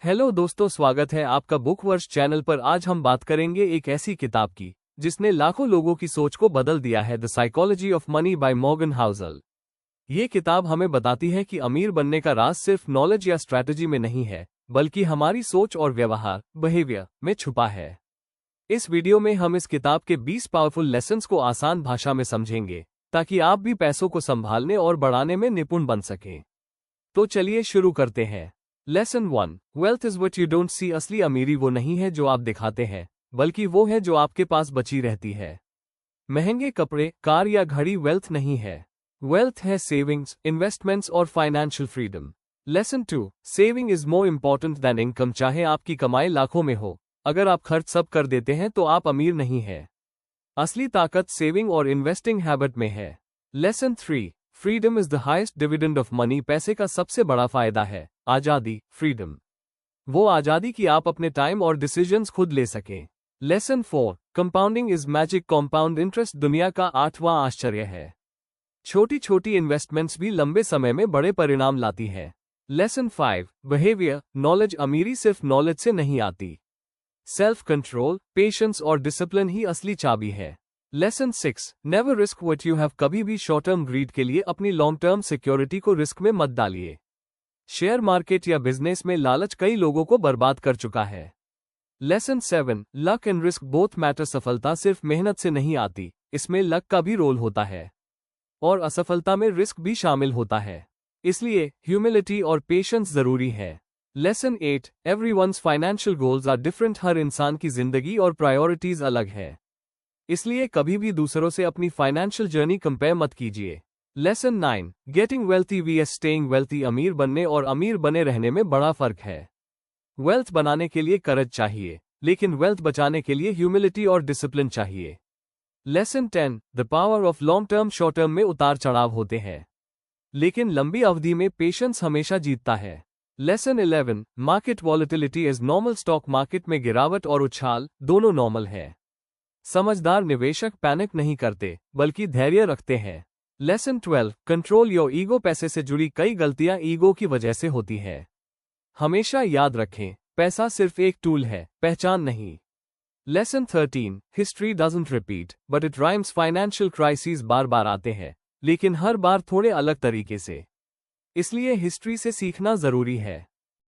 Hello दोस्तों, स्वागत है आपका बुक वर्ष चैनल पर। आज हम बात करेंगे एक ऐसी किताब की जिसने लाखों लोगों की सोच को बदल दिया है, the psychology of money by Morgan Housel. ये किताब हमें बताती है कि अमीर बनने का राज सिर्फ नॉलेज या स्ट्रैटेजी में नहीं है, बल्कि हमारी सोच और व्यवहार बिहेवियर में छुपा है। इस वीडियो में हम इस किताब के 20 पावरफुल लेसन्स को आसान भाषा में समझेंगे, ताकि आप भी पैसों को संभालने और बढ़ाने में निपुण बन सकें। तो चलिए शुरू करते हैं। Lesson 1, wealth is what you don't see. असली अमीरी वो नहीं है जो आप दिखाते हैं, बल्कि वो है जो आपके पास बची रहती है। महंगे कपड़े, कार या घड़ी वेल्थ नहीं है। वेल्थ है सेविंग्स, इन्वेस्टमेंट्स और financial freedom. Lesson 2, saving is more important than income. चाहे आपकी कमाई लाखों में हो, अगर आप खर्च सब कर देते हैं तो आप अमीर नहीं है। असली ताकत सेविंग और इन्वेस्टिंग हैबिट में है। Lesson 3, freedom is the highest dividend of money. पैसे का सबसे बड़ा फायदा है आजादी, फ्रीडम। वो आजादी कि आप अपने टाइम और डिसीजंस खुद ले सकें। Lesson 4, compounding is magic. Compound interest दुनिया का 8वां आश्चर्य है। छोटी छोटी इन्वेस्टमेंट्स भी लंबे समय में बड़े परिणाम लाती है। Lesson 5, behaviour knowledge. अमीरी सिर्फ नॉलेज से नहीं आती। सेल्फ कंट्रोल, पेशेंस और डिसिप्लिन ही असली चाबी है। Lesson 6, never risk what you have. कभी भी शॉर्ट टर्म ग्रीड के लिए अपनी लॉन्ग टर्म सिक्योरिटी को रिस्क में मत डालिए। शेयर मार्केट या बिजनेस में लालच कई लोगों को बर्बाद कर चुका है। Lesson 7, luck and risk both matter. सफलता सिर्फ मेहनत से नहीं आती, इसमें लक का भी रोल होता है, और असफलता में रिस्क भी शामिल होता है। इसलिए ह्यूमिलिटी और पेशेंस जरूरी है। Lesson 8, everyone's financial goals are different. हर इंसान की जिंदगी और प्रायोरिटीज अलग है, इसलिए कभी भी दूसरों से अपनी फाइनेंशियल जर्नी कंपेयर मत कीजिए। Lesson 9, getting wealthy VS staying wealthy. अमीर बनने और अमीर बने रहने में बड़ा फर्क है। वेल्थ बनाने के लिए करज चाहिए, लेकिन वेल्थ बचाने के लिए ह्यूमिलिटी और डिसिप्लिन चाहिए। Lesson 10, the power of long term. Short term में उतार चढ़ाव होते हैं, लेकिन लंबी अवधि में पेशेंस हमेशा जीतता है। Lesson 11, market volatility is normal. Stock market में गिरावट और उछाल दोनों नॉर्मल है। समझदार निवेशक पैनिक नहीं करते, बल्कि धैर्य रखते हैं। Lesson 12, control your ego. पैसे से जुड़ी कई गलतियां ईगो की वजह से होती है। हमेशा याद रखें, पैसा सिर्फ एक टूल है, पहचान नहीं। Lesson 13, history doesn't repeat but it rhymes. Financial crisis बार बार आते हैं, लेकिन हर बार थोड़े अलग तरीके से, इसलिए हिस्ट्री से सीखना जरूरी है।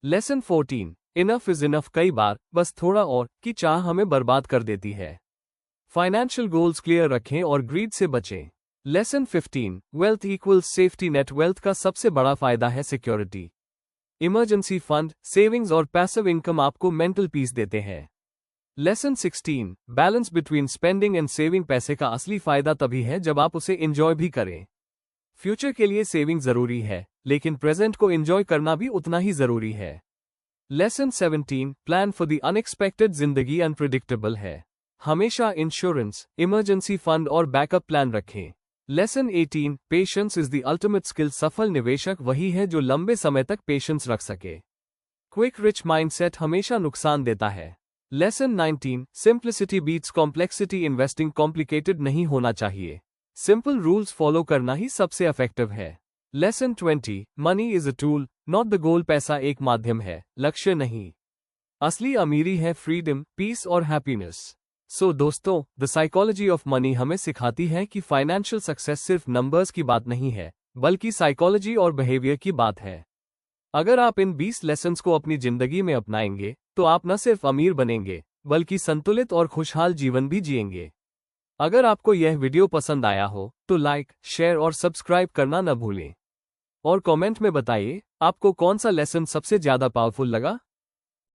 Lesson 14, enough is enough. कई बार बस थोड़ा और की चाह हमें बर्बाद कर देती है। फाइनेंशियल गोल्स क्लियर रखें और ग्रीड से बचें। Lesson 15, wealth equals safety net. Wealth का सबसे बड़ा फायदा है सिक्योरिटी। इमरजेंसी फंड, सेविंग्स और पैसिव इनकम आपको मेंटल पीस देते हैं। Lesson 16, balance between spending and saving. पैसे का असली फायदा तभी है जब आप उसे एंजॉय भी करें। फ्यूचर के लिए सेविंग जरूरी है, लेकिन प्रेजेंट को एंजॉय करना भी उतना ही जरूरी है। Lesson 17, plan for the unexpected. जिंदगी अनप्रिडिक्टेबल है, हमेशा इंश्योरेंस, इमरजेंसी फंड और बैकअप प्लान रखें। Lesson 18, patience is the ultimate skill. सफल निवेशक वही है जो लंबे समय तक पेशेंस रख सके। क्विक रिच माइंडसेट हमेशा नुकसान देता है। Lesson 19, simplicity beats complexity. Investing complicated नहीं होना चाहिए, सिंपल रूल्स फॉलो करना ही सबसे इफेक्टिव है। Lesson 20, money is a tool not the goal. पैसा एक माध्यम है, लक्ष्य नहीं। असली अमीरी है फ्रीडम, पीस और हैप्पीनेस। सो दोस्तों, द साइकोलॉजी ऑफ मनी हमें सिखाती है कि फाइनेंशियल सक्सेस सिर्फ नंबर्स की बात नहीं है, बल्कि साइकोलॉजी और बिहेवियर की बात है। अगर आप इन 20 लेसन्स को अपनी जिंदगी में अपनाएंगे, तो आप न सिर्फ अमीर बनेंगे, बल्कि संतुलित और खुशहाल जीवन भी जिएंगे। अगर आपको यह वीडियो पसंद आया हो, तो लाइक, शेयर और सब्सक्राइब करना न भूलें। और कमेंट में बताइए, आपको कौन सा लेसन सबसे ज्यादा पावरफुल लगा।